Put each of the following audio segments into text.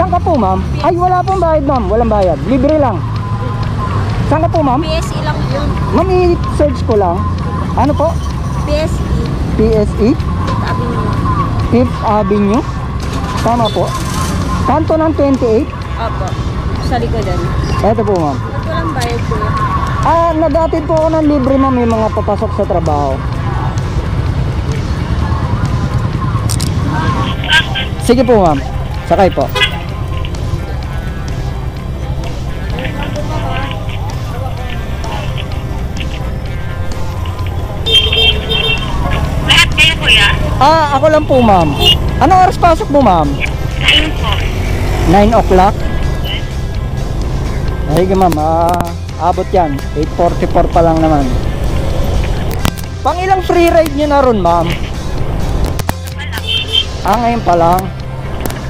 Saan ka po, ma'am? Ay, wala pong bayad, ma'am. Walang bayad. Libre lang. Saan ka po, ma'am? PSE lang yun. Ma'am, i-search ko lang. Ano po? PSE. PSE? Sabi niyo. 5th Avenue. Tama po. Kanto ng 28. Opo. Sa likodan. Ito po, ma'am. Ba't walang bayad po? Nagatid po ako ng libre, ma'am. May mga papasok sa trabaho. Sige po, ma'am. Sakay po. Lahat kayo kuya? Ako lang po, ma'am. Anong oras pasok mo, ma'am? Ayun po. 9 o'clock? Sige, ma'am. Abot yan. 8:44 pa lang naman. Pang ilang free ride nyo na ron, ma'am? Ngayon pa lang.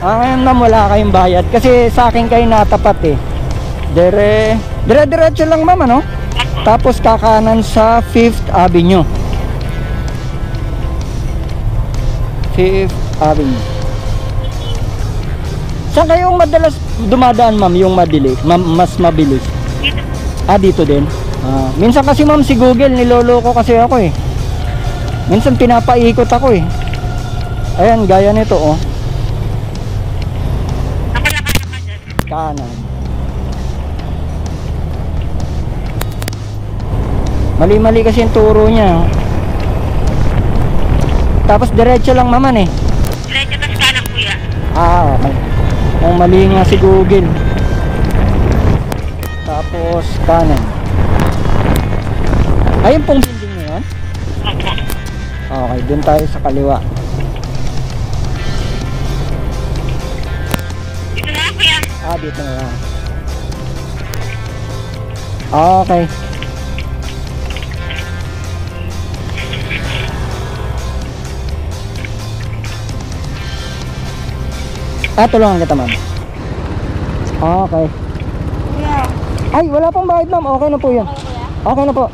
Ngayon na wala kayong bayad. Kasi sa akin kayo natapat eh. Dire-diretso lang, ma'am, ano? Tapos kakanan sa 5th Avenue. 5th Avenue. Saan kayong madalas dumadaan, ma'am, yung mas mabilis? Dito din. Minsan kasi, ma'am, si Google niloloko kasi ako eh. Minsan pinapaikot ako eh. Ayan, gaya nito oh. Kanan. Mali-mali kasi yung turo niya. Tapos diretso lang, maman eh. Diretso tas kanan kuya. Okay. Ang mali nga si Google. Tapos kanan. Ayun pong building na yun? Opo. Okay, dun tayo sa kaliwa. Dito na kuya. Dito na lang. Okay. Tulungan kita, ma'am. Okay. Kuya. Ay, wala pong bayad, ma'am. Okay na po yan. Okay kuya. Okay na po.